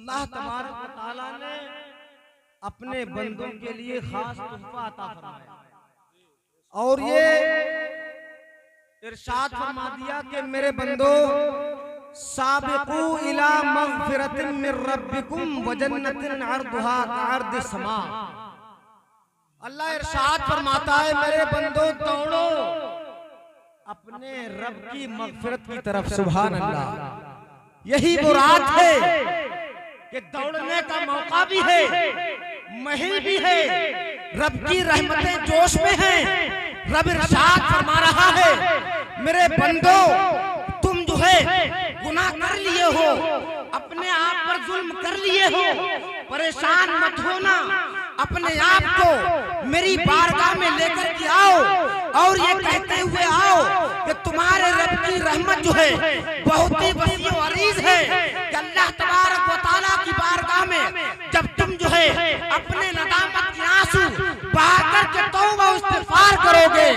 अल्लाह तबारक व तआला ने अपने बंदों के लिए खास तोहफा अता फरमाया और ये इरशाद फरमा दिया कि मेरे बंदो साबिकू इला मग़फ़िरतिन मिर रब्बिकुम व जन्नतिन अर्दुहा कअर्दिस समा। अल्लाह इरशाद फरमाता है मेरे बंदो दौड़ो अपने रब की मग़फ़िरत की तरफ। सुभान अल्लाह। यही मुराद है कि दौड़ने का मौका भी है, महल भी है, रब की रहमतें जोश में हैं। रब इरशाद फरमा रहा है मेरे बंदो तुम जो है गुनाह कर लिए हो, अपने आप पर जुल्म कर लिए हो, परेशान मत होना, अपने आप को मेरी बारगाह में लेकर के आओ और ये कहते हुए आओ कि तुम्हारे रब की रहमत जो है बहुत ही वसी और अरीज है कि अल्लाह तबारक व तआला की बारगाह में जब तुम जो है अपने नदामत के आंसू बहा करके तौबा और इस्तिग़फ़ार करोगे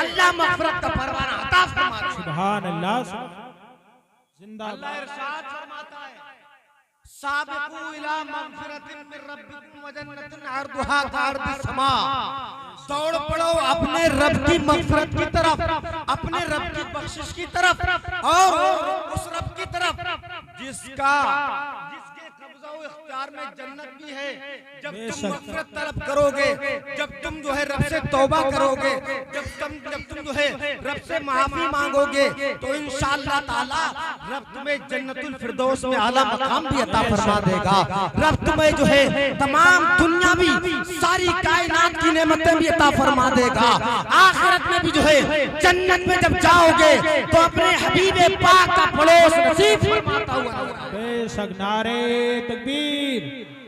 अल्लाह मग़फ़िरत का परवाना अता फरमाएगा। सुभान अल्लाह। जिंदाबाद। अल्लाह इरशाद फरमाता है साबिकू इला मग़फ़िरतिन मिर रब्बिकुम व जन्नतिन अर्दुहा कअर्दिस समा। दौड़ पड़ो अपने रब की मग़फ़िरत की तरफ, अपने रब की बख्शिश की तरफ और उस रब की तरफ जिसके कब्ज़ा व इख्तियार में जन्नत भी है। जब तुम मग़फ़िरत तलब करोगे, जब तुम जो है रब से तौबा करोगे, जब तुम जो है रब से माफी मांगोगे तो इंशाअल्लाह ताला रब तुम्हें जन्नतुल फिरदौस में आला मकाम भी अता फरमा देगा। रब तुम्हें जो है तमाम दुनियावी सारी कायनात की नेमतें भी अता फरमा देगा। आखिरत में भी जो है जन्नत में जब जाओगे तो अपने हबीबे पाक का पड़ोस नसीब फरमाता हुआ। बेशक। नारे तकबीर,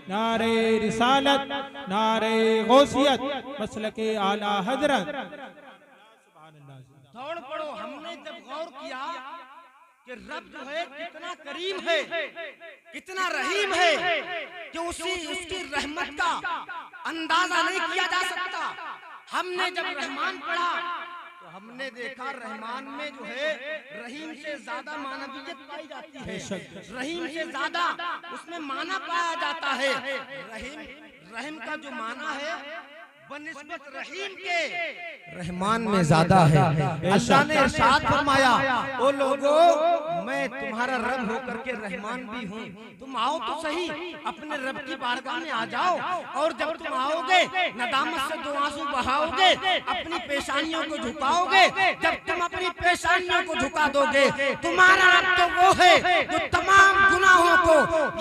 नारे रिसालत, नारे गौसियत, मसलके आला हजरत। दौड़ पड़ो। हमने जब गौर किया कि रब जो है कितना करीम है, कितना रहीम है कि उसकी रहमत का अंदाजा नहीं किया जा सकता। हमने जब रहमान पढ़ा तो हमने देखा रहमान में जो है रहीम से ज्यादा मानवियत पाई जाती है, रहीम से ज्यादा उसमें माना पाया जाता है। रहीम का जो माना है बनिस्बत रहीम के रहमान में ज्यादा है। अल्लाह ने इरशाद फरमाया ओ लोगो मैं तुम्हारा रब होकर के रहमान भी हूँ, तुम आओ तो सही अपने रब की बारगाह में आ जाओ। और जब तुम आओगे नदामत से दो आंसू बहाओगे, अपनी पेशानियों को झुकाओगे, जब तुम अपनी पेशानियों को झुका दोगे तुम्हारा रब तो वो है जो तमाम गुनाहों को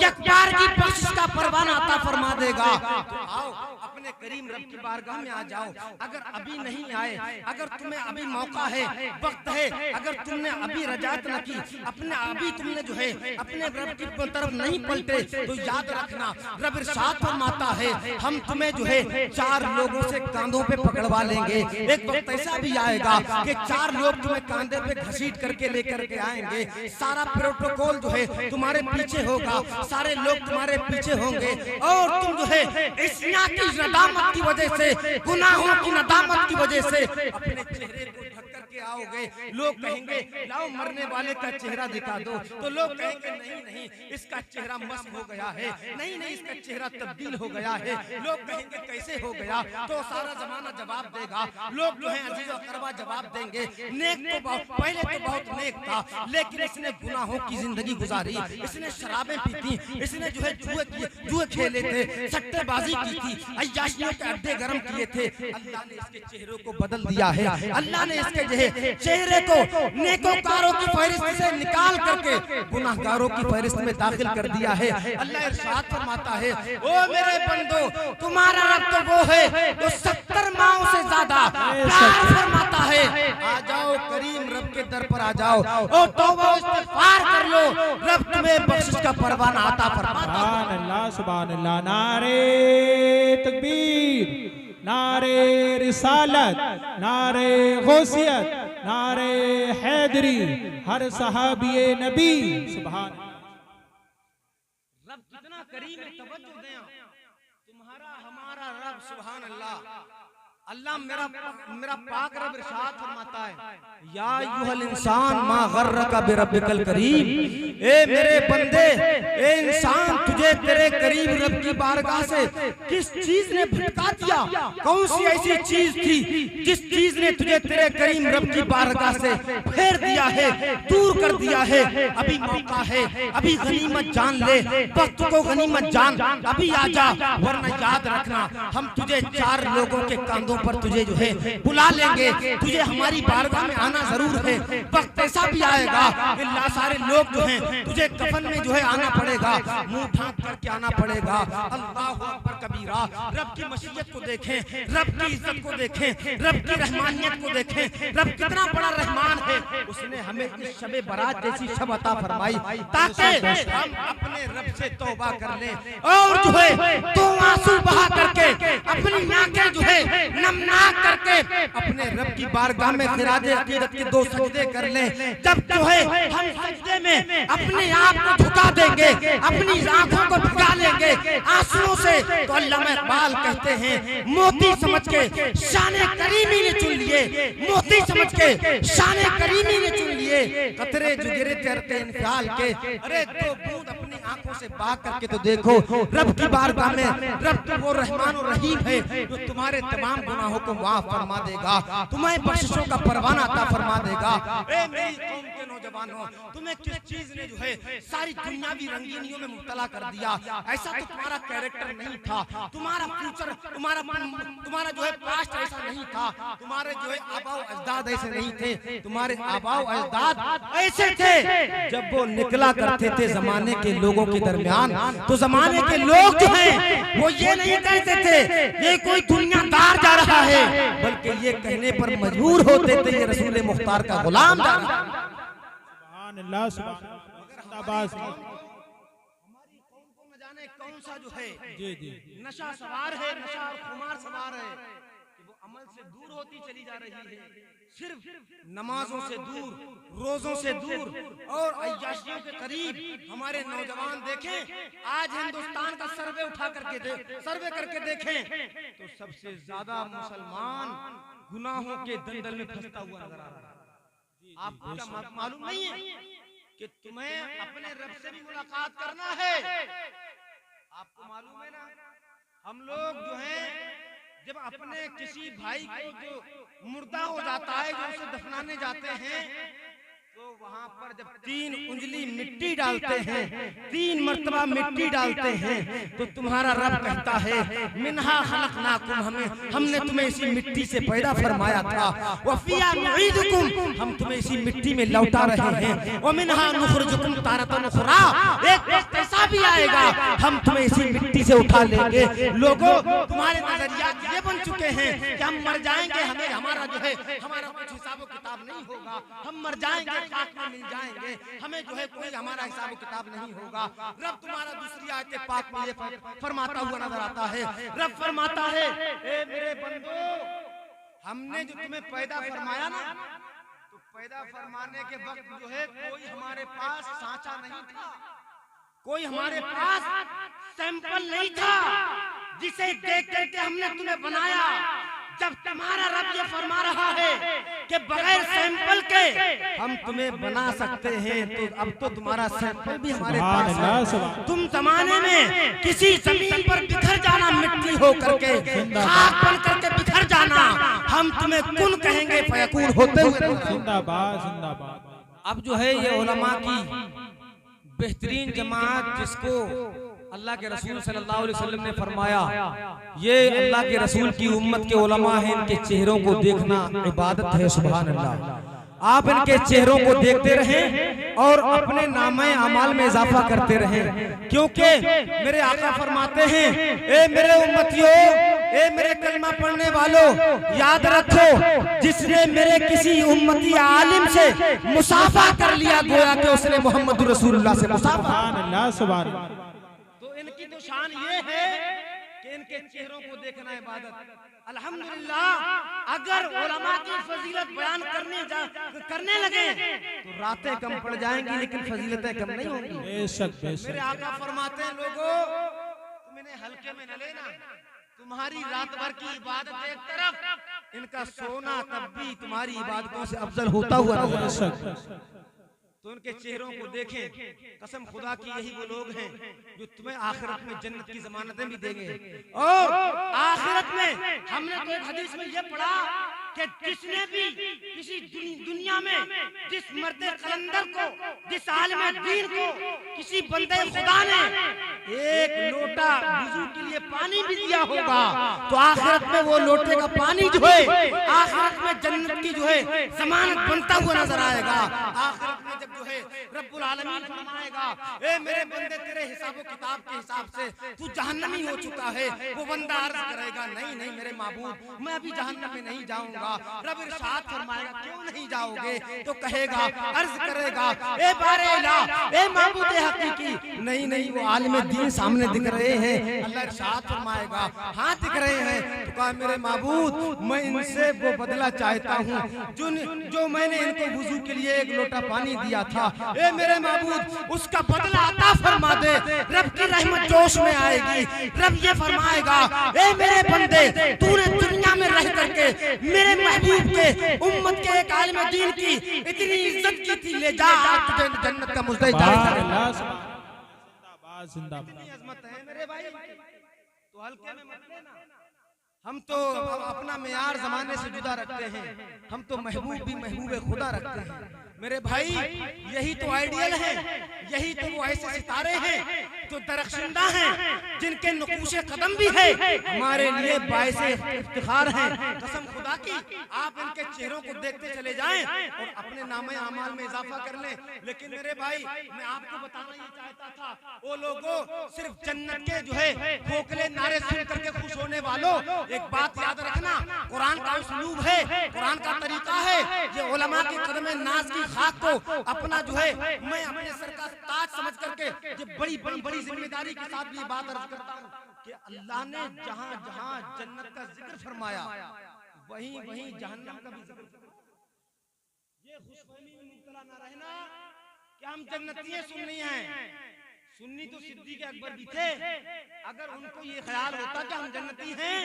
एक बार की बख्शिश का परवाना अता फरमा देगा। तो आओ अपने करीम रब की बारगाह में आ जाओ। अगर अभी नहीं आए, अगर तुम्हें अभी मौका है, वक्त है, अगर तुमने अभी रजात न की, अपने अभी तुमने जो है अपने रब की तरफ नहीं पलटे तो याद रखना रब इरशाद फरमाता है हम तुम्हें जो है चार लोगों से कांधों पे पकड़वा लेंगे। एक वक्त ऐसा भी आएगा कि चार लोग तुम्हें कांधे पे घसीट करके लेकर के आएंगे। सारा प्रोटोकॉल जो है तुम्हारे पीछे होगा, सारे लोग तुम्हारे पीछे होंगे और तुम जो है इस नदामत की वजह से, गुनाहों की नदामत की वजह से अपने चेहरे को ढक करके आओगे। लोग कहेंगे लाओ मरने वाले का चेहरा दिखा दो, तो लोग कहेंगे नहीं नहीं इसका चेहरा मस्त हो गया है, नहीं नहीं इसका चेहरा तब्दील हो गया है। लोग कहेंगे कैसे हो गया, तो सारा जमाना जवाब देगा। लोग जो है अजीज और अकरबा जवाब देंगे नेक तो पहले तो बहुत नेक था लेकिन इसने गुनाहों की जिंदगी गुजारी, इसने शराबें पी थी, इसने जो है जुए खेले थे, सट्टेबाजी की थी, अय्याशियों के अड्डे गर्म किए थे। अल्लाह ने इसके चेहरों को बदल दिया है। अल्लाह ने इसके जो है चेहरे को नेकोकारों की फहरिस्त से निकाल करके गुनाहगारों की फहरिस्त में दाखिल कर दिया है। अल्लाह इरशाद फरमाता है ओ मेरे बंदो तुम्हारा रब तो वो है जो 70 माओं से ज्यादा प्यार फरमाता है। आ जाओ करीम रब के दर पर आ जाओ और तौबा इस्तिग़फ़ार कर लो, रब तुम्हें बख्शिश का परवाना अता फरमाता है। सुभान अल्लाह, सुभान अल्लाह। नारे तकबीर, नारे रिसालत, नारे गौसियत, नारे हैदरी, हर सहाबिये नबी। सुभान रब कितना करीम है, तवज्जो दें। तुम्हारा हमारा रब सुभान अल्लाह अल्लाह मेरा पाक रब इरशाद फरमाता है, या अय्युहल इंसान मा गर्रका बिरब्बिकल करीम, ए मेरे बंदे, ए इंसान, तुझे तेरे करीब रब की बारगाह से किस चीज ने भटका दिया? कौन सी ऐसी चीज थी जिस चीज ने तुझे तेरे करीम रब की बारगाह से फेर दिया है, दूर कर दिया है? अभी मौका है, अभी गनीमत जान ले, वक्त को गनीमत जान, अभी आजा, वरना याद रखना हम तुझे 4 लोगों के कंधों पर तुझे जो है बुला लेंगे, तुझे हमारी बारगाह में आना जरूर है। वक्त ऐसा भी आएगा कि सारे लोग जो हैं तुझे कफन में जो है आना पड़ेगा, मुंह ढांक करके आना पड़ेगा। अल्लाहु अकबर कबीरा। रब की मशीयत को देखें, रब की इज्जत को देखें, रब की रहमानियत को देखें, रब कितना बड़ा रहमान है। उसने हमें इस शबे बारात जैसी शब अता फरमाई ताकि हम अपने रब से तौबा कर लें और जो है तो आंसू बहा करके अपनी आंखें जो है नमनाक करके अपने रब की बारगाह में खिराजे अकीदत के 2 सजदे कर लें। जब जो है हम सजदे में अपने आप को झुका देंगे, अपनी आंखों को भिगा लेंगे आंसुओं से, तो अल्लामा इकबाल कहते हैं, मोती समझ के शाने करीमी ने चुन लिए, मोती समझ के शाने करीमी ने चुन लिए, कतरे जो गिरे तेरते इंफाल के। अरे 2 बूंद अपनी आंखों से बहा करके तो देखो रब की बारगाह में। रब तो वो रहमान और रहीम है जो तुम्हारे तमाम गुनाहों को माफ फरमा देगा, तुम्हें बख्शिशों का परवाना अता फरमा देगा। ए मेरी कौम के नौजवानों, तुम्हें किस चीज ने जो है सारी दुनियावी रंगीनियों में मुब्तला कर दिया? ऐसा तो तुम्हारा कैरेक्टर नहीं था, तुम्हारा फ्यूचर, तुम्हारा जो है पास्ट ऐसा नहीं था, तुम्हारे जो है आबाओ अजदाद ऐसे नहीं थे, तुम्हारे आबाओ अजदाद ऐसे थे जब वो निकला करते थे जमाने के लोगों के दरमियान, तो जमाने के लोग जो हैं वो ये नहीं कहते थे ये कोई दुनियादार जा रहा है, बल्कि ये कहने पर मजबूर होते थे ये रसूल मुख्तार का गुलाम जा रहा है। सुभान अल्लाह, सुभान अल्लाह। हमारी कौम को न जाने कौन सा जो है जी नशा सवार है, नशा और खुमार सवार है कि वो अमल से दूर होती चली जा रही है, सिर्फ नमाजों से दूर, रोजों से दूर और अय्याशियों के करीब। हमारे नौजवान देखें, आज हिंदुस्तान का सर्वे उठा करके सर्वे करके देखें तो सबसे ज्यादा मुसलमान गुनाहों के दलदल में फंसता हुआ नजर आ रहा है। आपको क्या मालूम नहीं है कि तुम्हें अपने रब से भी मुलाकात करना है? आपको मालूम है ना, हम लोग जो है जब अपने किसी भाई को जो मुर्दा हो जाता है, जो उसे दफनाने जाते हैं, तो वहां पर जब 3 उंगली मिट्टी डालते हैं, 3 मर्तबा मिट्टी डालते हैं, तो तुम्हारा रब कहता है, मिन्हा खलकनाकुम, हमने तुम्हें इसी मिट्टी से पैदा फरमाया था, वफिया नुईदुकुम, हम तुम्हें इसी मिट्टी में लौटा रहे हैं, व मिन्हा नुखरिजुकुम तारतन उखरा, एक वक्त ऐसा भी आएगा हम तुम्हें इसी मिट्टी से उठा लेंगे। लोगों, तुम्हारे नजरियात ये बन चुके हैं कि हम मर जाएंगे, हमें हमारा जो है हमारा कुछ हिसाब किताब नहीं होगा, हम मर जाएंगे, खाक में मिल जाएंगे, हमें जो है कोई हमारा हिसाब किताब नहीं होगा। रब तुम्हारा दूसरी आयत पाक में ये फरमाता हुआ नजर आता है। रब फरमाता है, ए मेरे बंदो, हमने जो तुम्हें पैदा फरमाया ना, तो पैदा फरमाने के वक्त जो है कोई हमारे पास सांचा नहीं था, कोई हमारे पास सैंपल नहीं था जिसे देख करके हमने तुम्हें बनाया। जब तुम्हारा रब ये फरमा रहा है कि बगैर सैंपल के हम तुम्हें बना सकते हैं, तो अब तो तुम्हारा सैंपल भी हमारे पास है। तुम जमाने में किसी जमीन पर बिखर जाना, मिट्टी हो करके, खाक बन करके बिखर जाना, हम तुम्हें कुन कहेंगे फयकून होते हुए। जिंदाबाद जिंदाबाद। अब जो है ये उलमा की बेहतरीन जमात, जिसको अल्लाह के रसूल सल्लल्लाहु अलैहि वसल्लम ने फरमाया, ये अल्लाह के रसूल की उम्मत के उलमा हैं, इनके चेहरों को देखना इबादत है। सुभान अल्लाह। आप इनके चेहरों को देखते रहें और अपने नामे अमाल में इजाफा करते रहें, क्योंकि मेरे आका फरमाते हैं, ए मेरे उम्मतियों, ए मेरे कलमा पढ़ने वालों, याद रखो, जिसने मेरे किसी उम्मती आलिम से मुसाफा कर लिया, गोया कि उसने मोहम्मद रसूलुल्लाह से मुसाफा। सुभान अल्लाह, सुभान अल्लाह। तो इनकी तो शान ये है कि इनके चेहरों को देखना इबादत। अल्हम्दुलिल्लाह, अगर उलमा की फजीलत बयान करने लगे तो रातें कम पड़ जाएंगी, लेकिन फजीलतें कम नहीं होंगी। बेशक बेशक। मेरे आका फरमाते हैं, लोगों, तुम इन्हें हल्के में न लेना, तुम तुम्हारी रात भर की इबादत एक तरफ, इनका सोना तब भी तुम्हारी इबादतों से अफजल होता हुआ नजर आता है। तो उनके चेहरों को देखें, कसम खुदा की यही वो लोग हैं जो तुम्हें आखिरत में जन्नत की जमानतें भी देंगे। और आखिरत में हमने तो एक हदीस में ये पढ़ा कि जिसने भी किसी दुनिया में जिस मर्दे कलंदर को, जिस आलिम दीन को, किसी बंदे खुदा ने एक लोटा वुजू के लिए पानी भी दिया होगा, तो आखिरत में वो लोटे का पानी जो है आखिरत में जन्नत की जो है जमानत बनता हुआ नजर आएगा। आखिरत में जब जो है रब्बुल आलमीन फरमाएगा, ए मेरे बंदे तेरे हिसाबो किताब के हिसाब से तू जहन्नमी हो चुका है, वो बंदा अर्ज करेगा, नहीं नहीं मेरे महबूब मैं अभी जहन्नम में नहीं जाऊंगा। रब इरशाद फरमाएगा, क्यों नहीं जाओगे? तो कहेगा, अर्ज करेगा, ए बारे इला, ए महबूब हकीकी, नहीं नहीं वो आलिम दीन सामने दिख रहे हैं। अल्लाह इरशाद फरमाएगा, हाँ दिख रहे हैं। तो कहा, मेरे महबूब मैं इनसे वो बदला चाहता हूँ जो मैंने इनको वुजू के लिए एक लोटा पानी दिया था। ए मेरे महबूब उसका बदला अता फरमा दे। रब की रहमत जोश में आएगी। रब ये फरमाएगा, ए मेरे बंदे तूने दुनिया में रह करके मेरे महबूब के उम्मत के एक आलिम दीन की इतनी इज्जत की थी, ले जा तुझे जन्नत का मुस्तहिक करेगा। इतनी अजमत है मेरे भाई, तो हल्के में मत लेना। हम तो अपना मेयार जमाने से जुदा रखते हैं, हम तो महबूब भी महबूब खुदा रखते हैं मेरे भाई। यही तो आइडियल है, यही तो वो ऐसे सितारे हैं जो दरख्शिंदा हैं, जिनके नकूशे कदम भी है हमारे लिए बाइसे इफ्तिखार हैं। कसम खुदा की आप इनके चेहरों को देखते चले जाएं और अपने नामे अमाल में इजाफा कर लें। लेकिन मेरे भाई मैं आपको बताना ये चाहता था, वो लोगों सिर्फ जन्नत के जो है खोखले नारे सुन करके खुश होने वालों, एक बात याद रखना, कुरान का उसलूब है, कुरान का तरीका है, ये उलमा के कदम नाज की खाक को अपना जो है मैं अपने सर का ताज समझ करके ये बड़ी बड़ी बड़ी जिम्मेदारी के साथ भी बात अर्ज करता हूँ कि अल्लाह ने जहाँ जहाँ जन्नत का जिक्र फरमाया वहीं वहीं जहन्नम का भी जिक्र। ये खुशफहमी में मुब्तला ना रहना कि हम जन्नती सुन्नी हैं। सुन्नी तो सिद्दीक़ अकबर भी थे। अगर उनको ये ख्याल होता कि हम जन्नती हैं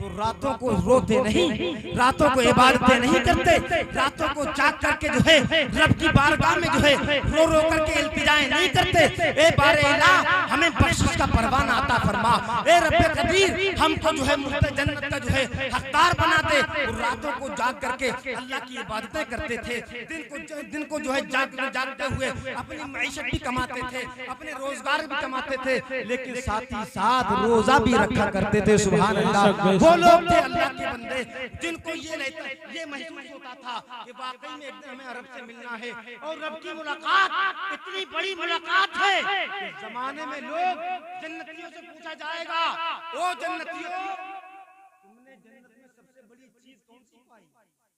तो रातों को रोते नहीं, रातों को इबादतें नहीं करते, रातों को जाग करके जो है रब की बारगाह में जो है रो रो करके इल्तिजाएं नहीं करते। ए बारे इला हमें बख्शिश का परवाना अता फरमा। ए रब्बे कदीर हमको जो है मुफ्त जन्नत का जो है हकदार बना दे। रातों को जाग करके अल्लाह की इबादतें करते थे, दिन को जो है जागते हुए अपनी मईशत भी कमाते थे, अपने रोजगार भी कमाते थे, लेकिन साथ ही साथ रोजा भी रखा करते थे। सुभान अल्लाह। वो लोग थे अल्लाह के बंदे जिनको ये महसूस होता था कि वाकई में एक दिन हमें रब से मिलना है और रब की मुलाकात इतनी बड़ी मुलाकात है कि जमाने में लोग जन्नतियों से पूछा जाएगा, ओ जन्नतियों तुमने जन्नत में सबसे बड़ी चीज कौन सी पाई?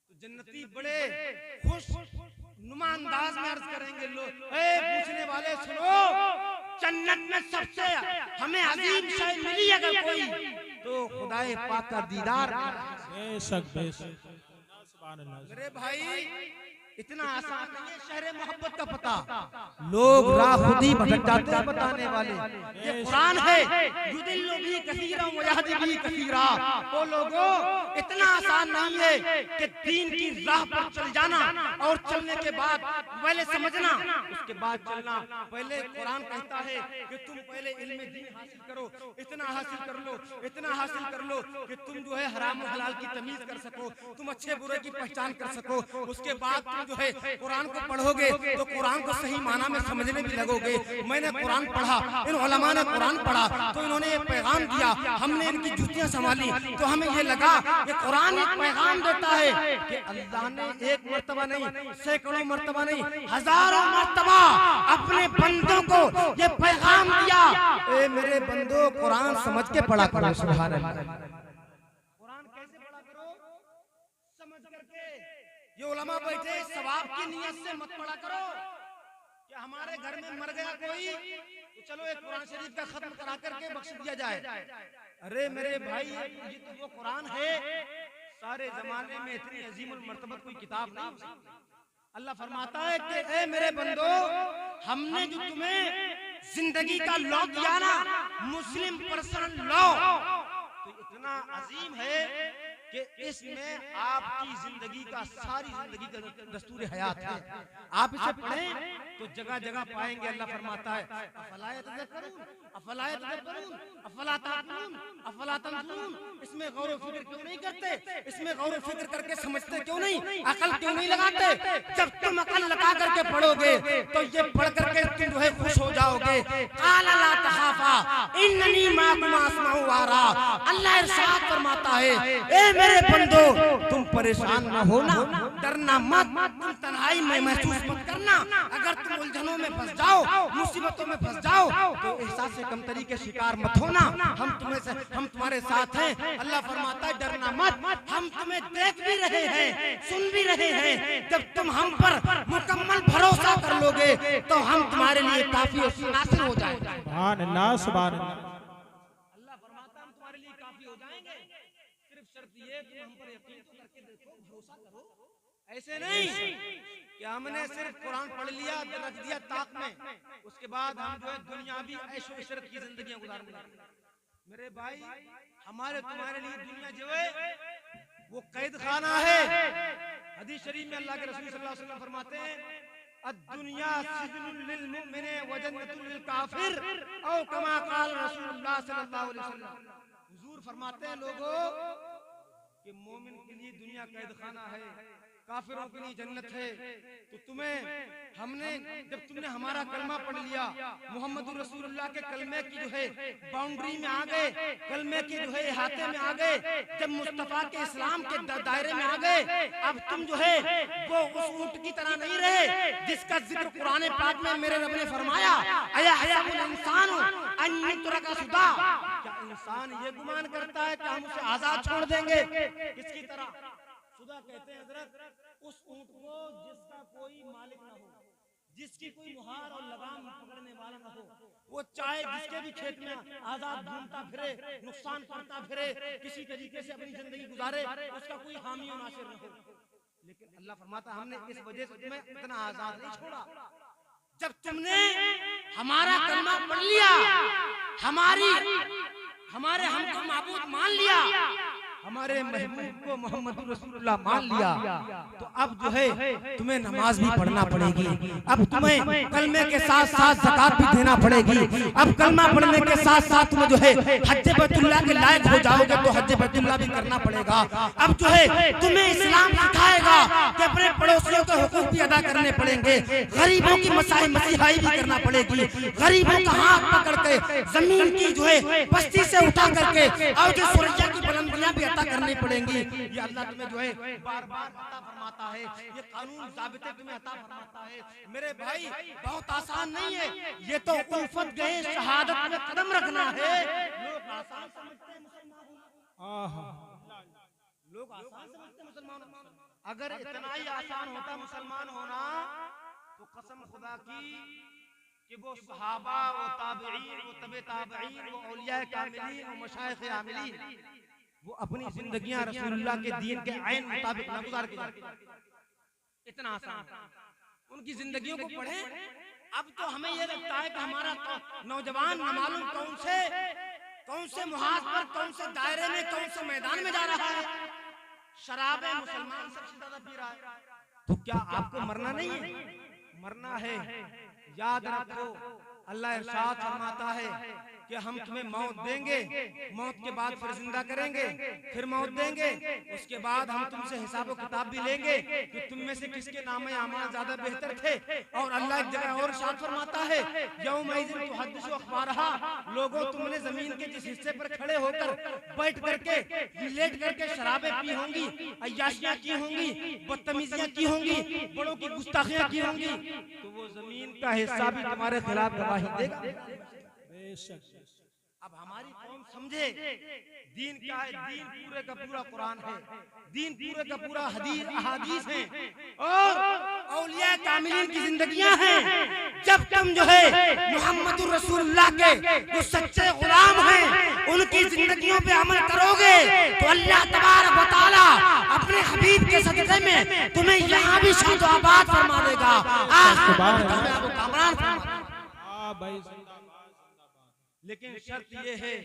तो जन्नती बड़े खुश नुमा अंदाज में अर्ज करेंगे, लोग ए पूछने वाले सुनो, जन्नत में सबसे हमें अजीम शय मिली अगर कोई तो खुदाए पाक का दीदार। मेरे भाई इतना आसान नहीं है शहर मोहब्बत का पता, लोग राह खुद ही भटक जाते हैं बताने वाले। ये कुरान है, युदिल्लु भी कसीरा व यहदी भी कसीरा। वो लोगों इतना आसान नहीं है कि दीन की राह पर चल जाना और चलने के बाद पहले समझना उसके बाद चलना। पहले कुरान कहता है कि तुम पहले इल्म दीन हासिल करो, इतना हासिल कर लो, इतना हासिल कर लो कि तुम जो है हराम और हलाल की तमीज कर सको, तुम अच्छे बुरे की पहचान कर सको। उसके बाद जो है कुरान को पढ़ोगे तो कुरान को सही माना में समझने भी लगोगे। मैंने कुरान पढ़ा, इन उलमा ने कुरान पढ़ा तो इन्होंने एक पैगाम दिया, हमने इनकी जूतियां संभाली तो हमें ये लगा कि कुरान एक पैगाम देता है कि अल्लाह ने एक मर्तबा नहीं, सैकड़ों मर्तबा नहीं, हजारों मर्तबा अपने बंदों को ये पैगाम दिया, ए मेरे बंदो कुरान समझ के पढ़ा करो। सुभान अल्लाह। कुरान कैसे पढ़ा करो? समझ करके। ये उलमा बैठे सवाब की नियत से मत पढ़ा करो कि हमारे घर में मर गया कोई तो चलो एक कुरान शरीफ का खत्म करा करके बख्श दिया जाए। अरे मेरे भाई ये तो वो कुरान है, सारे जमाने में इतनी अजीमुल मर्तबत कोई किताब नहीं हो सकती। अल्लाह फरमाता है कि ए मेरे बंदो हमने जो तुम्हें जिंदगी का लॉ दिया ना, मुस्लिम पर्सनल लॉ, तो इतना अजीम है कि इसमें आपकी जिंदगी का सारी जिंदगी का दस्तूर हयात है। आप इसे पढ़ें तो जगह जगह पाएंगे अल्लाह फरमाता है अफला यतदक्करून अफला यतदब्बरून अफला ताक़िलून अफला तंज़ुरून। इसमें गौर व फिक्र क्यों नहीं करते? इसमें गौर व फिक्र करके समझते क्यों नहीं? अकल क्यों नहीं लगाते? जब तुम अकल लगा करके पढ़ोगे तो ये पढ़ करके तुम जो है खुश हो जाओगे। क़ाला ला तख़ाफ़ा इन्ननी माकुम अस्मअु व अरा। अल्लाह इरशाद फरमाता है ए मेरे बंदो तुम परेशान न होना, डरना मत, तुम तन्हाई में महसूस मत करना। अगर तुम उलझनों में फंस जाओ, मुसीबतों में फंस जाओ तो एहसास कमतरी के शिकार मत होना। हम तुम्हारे साथ हैं। अल्लाह फरमाता है डरना मत, हम तुम्हें देख भी रहे हैं, सुन भी रहे हैं। जब तुम हम पर मुकम्मल भरोसा कर लोगे तो हम तुम्हारे लिए काफी और नासिर हो जाएंगे। सुभान अल्लाह सुभान अल्लाह। अल्लाह फरमाता है हम तुम्हारे लिए काफी हो जाएंगे, सिर्फ शर्त ये कि हम पर यकीन तो करके देखो, भरोसा करो। ऐसे नहीं कि हमने सिर्फ कुरान पढ़ लिया, रख दिया ताक में, उसके बाद हम जो है दुनियावी ऐशो इशरत की जिंदगी गुजारने लगे। मेरे भाई हमारे तुम्हारे लिए दुनिया जो है वो कैद खाना है। हदीस शरीफ में अल्लाह के रसूल सल्लल्लाहु अलैहि वसल्लम फरमाते हैं अद-दुनिया सिजनुल लिल मुमिन व जन्नतुल लिल काफिर औ कमा क़ाल रसूलुल्लाह सल्लल्लाहु अलैहि वसल्लम। हुजूर फरमाते हैं लोगों कि मोमिन के लिए दुनिया कैद खाना है, काफिरों के लिए जन्नत है। तो जब तुमने हमारा कलमा पढ़ लिया, मोहम्मद रसूलुल्लाह के कलमे की जो है बाउंड्री में आ गए, कलमे की जो है इहाते में आ गए, जब मुस्तफा के इस्लाम के दायरे में आ गए, अब तुम जो है वो उस ऊंट की तरह नहीं रहे जिसका जिक्र कुरान पाक में मेरे रब ने फरमाया अया हयबुल इंसानु अन युतरका सुदा। क्या इंसान ये गुमान करता है कि हम उसे आजाद छोड़ देंगे? किसकी तरह? खुदा कहते हैं हजरत उस ऊंट को जिसका कोई मालिक न हो, जिसकी कोई मुहार और लगाम पकड़ने वाला न हो, वो चाहे जिसके भी खेत में आजाद घूमता फिरे, नुकसान करता फिरे, किसी तरीके से अपनी जिंदगी गुजारे, उसका कोई हामी और नासिर न हो। लेकिन अल्लाह फरमाता हमने इस वजह से तुम्हें इतना आजाद नहीं छोड़ा। जब तुमने हमारा कलमा पढ़ लिया, हमारे हमको माबूद मान लिया, हमारे महबूब को मोहम्मद रसूलुल्लाह मान लिया, तो अब जो है तुम्हें नमाज भी पढ़ना पड़ेगी। अब तुम्हें कलमे के साथ साथ ज़कात भी देना पड़ेगी। अब कलमा पढ़ने के साथ साथ तुम्हें जो है हज बैतुल्लाह के लायक हो जाओगे तो हज बैतुल्लाह भी करना पड़ेगा। अब जो है तुम्हें इस्लाम सिखाएगा कि अपने पड़ोसियों के हुकूक भी अदा करने पड़ेंगे, गरीबों की मसीहाई भी करना पड़ेगी, गरीबों का हाथ पकड़ के जमीन की जो है पस्ती से उठा करके और जो सुरक्षा की बुलंदियां भी अता करनी पड़ेंगी। ये अल्लाह तुम्हें जो है बार बार अता फरमाता है, ये कानून ज़ाबिते तुम्हें अता फरमाता है। मेरे भाई बहुत आसान नहीं है, ये तो उल्फत गए शहादत में कदम रखना है। लोग आसान समझते हैं लोग आसान समझते हैं मुसलमान। अगर इतना ही आसान होता मुसलमान होना तो कसम खुदा की कि वो सहाबा वो ताबईन वो तबे ताबईन वो औलिया कामिलीन वो मशाइख आमिलीन वो अपनी जिंदगियां रसूलुल्लाह के दीन के ऐन मुताबिक न गुजार के जाते। इतना आसान उनकी जिंदगियों को पढ़े। अब तो हमें ये लगता है कि हमारा नौजवान न मालूम कौन से मुहाज पर, कौन से दायरे में, कौन से मैदान में जा रहा है। शराब मुसलमान सबसे ज्यादा पी रहा है। तो क्या आपको मरना नहीं है? मरना है। याद रखो अल्लाह इरशाद फरमाता है कि हम तुम्हें मौत देंगे, मौत के बाद फिर जिंदा करेंगे, फिर मौत देंगे, उसके बाद हम तुमसे हिसाब व किताब भी लेंगे कि तुम में से किसके नाम आमाल ज्यादा बेहतर थे। और अल्लाह एक जगह और इरशाद फरमाता है यौमइज़िन तुहद्दिसु अख़बारहा, लोगों तुमने जमीन के जिस हिस्से पर खड़े होकर बैठ करके लेट करके शराबें पी होंगी, अय्याशियां की होंगी, बदतमीजियां की होंगी, बड़ों की गुस्ताखियां की होंगी, तो वो जमीन का हिस्सा भी तुम्हारे खिलाफ गवाही देगा। अब हमारी कौम समझे दीन क्या है। दीन पूरे का पूरा कुरान है, दीन पूरे का पूरा अहादीस है और औलिया कामिलीन की जिंदगियां हैं। जब तुम जो है मोहम्मद रसूलुल्लाह के जो सच्चे गुलाम हैं उनकी जिंदगियों पे अमल करोगे तो अल्लाह तबारक व तआला अपने हबीब के सदक़े में तुम्हें यहाँ भी शादोआबाद फरमा देगा। लेकिन शर्त ये है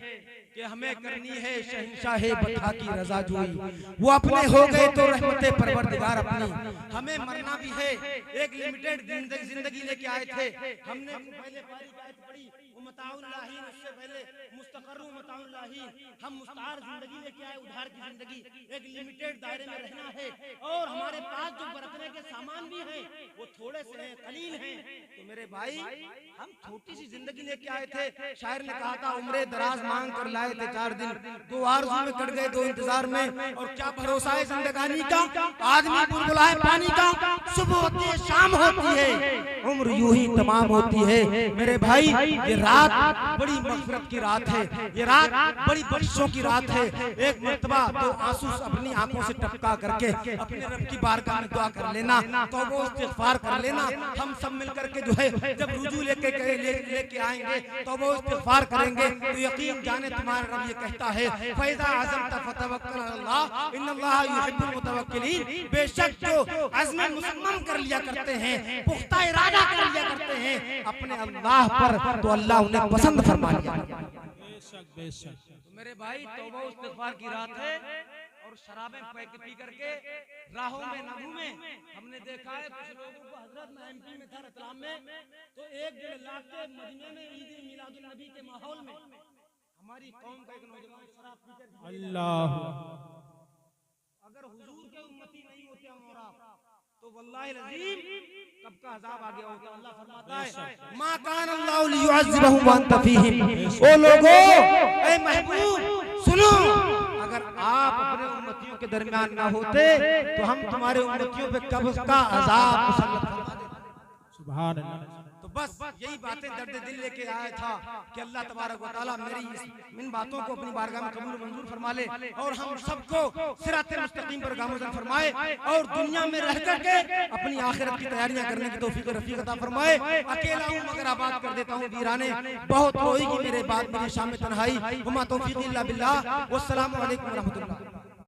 कि हमें करनी है शहंशाह बता की रजा जोई। वो अपने हो गए तो रहमते परवरदिगार अपनी। हमें मरना भी है, एक लिमिटेड जिंदगी लेके आए थे। हमने पहले पारी की आयत पढ़ी, उम्मताउल्लाहीन, उससे पहले मुस्तक़र्रु उम्मताउल्लाहीन। हम मुस्तार जिंदगी लेके आए, उधार की जिंदगी, एक लिमिटेड दायरे में रहना है। और हमारे पास जो बरतने के सामान भी हैं वो थोड़े से हैं, कलील हैं। तो मेरे भाई, हम छोटी सी जिंदगी लेके आए थे। शायर ने कहा था, उम्रे दराज मांग कर लाए थे 4 दिन, 2 आरज़ू में कट गए 2 इंतजार में। और क्या भरोसा है जिंदगानी का, आदमी बुलबुला है पानी का। सुबह होती है, शाम होती है, उम्र यूं ही तमाम होती है। मेरे भाई, ये रात बड़ी मग़फ़िरत की रात है, ये रात बड़ी बख्शिशों की रात है। एक मर्तबा 2 आंसू अपनी आंखों से टपका करके अपने रब की बारगाह में दुआ कर लेना, तौबा इस्तिग़फ़ार कर लेना। हम सब मिल करके जो है जब रुजू लेके आएंगे, तौबा इस्तिग़फ़ार करेंगे, तो यकीन जाने तुम्हारा रब ये कहता है, फ़ैज़ा अज़म्ता फ़तवक्कल अलल्लाह इन्नल्लाह युहिब्बुल मुतवक्किलीन। बेशक जो अज़्म मुसम्मम कर लिया करते हैं, पुख्ता इरादा कर लिया करते हैं अपने अल्लाह पर, तो अल्लाह उन्हें पसंद फरमा लिया। बेशक बेशक। तो मेरे भाई, तौबा इस्तिग़फ़ार की रात है और शराबें पी करके राहों में न घूमें। हमने देखा है कुछ लोगों को, हजरत मैं एमपी में था, रतलाम में, तो 1-1.5 लाख के मदीने में ईद मिलादुल नबी के माहौल में हमारी कौम का एक नौजवान शराब पीकर, अल्लाह, अगर हुजूर के उम्मती नहीं होते हम और आप, तो वल्लाहि अज़ीम कब का अज़ाब आ गया होता। अल्लाह फरमाता है, मा कान अल्लाहु लियुअज़्ज़िबहुम व अंत फीहिम। ओ लोगों, ए महबूब सुनो, अगर आप अपने उम्मतियों के दरमियान ना होते तो हम तुम्हारे उम्मतियों पे कब का अज़ाब मुसल्लत फरमा देते। सुभान अल्लाह। तो बस यही बातें दर्द दिल लेके आया था कि अल्लाह तबारक व तआला मेरी इन बातों को अपनी बारगाह में कबूल मंजूर फरमा ले और हम सबको सिराते मुस्तकीम पर गामज़न फरमाए और दुनिया में रह करके अपनी आखिरत की तैयारियां करने की तौफीक रफ़ीक अता फरमाए। अकेला हूँ मगर आबाद कर देता हूँ वीराने, बहुत होएगी मेरे बाद मेरी शाम में तन्हाई। हुमा तौफीक इल्ला बिल्लाह। वस्सलामु अलैकुम व रहमतुल्लाह।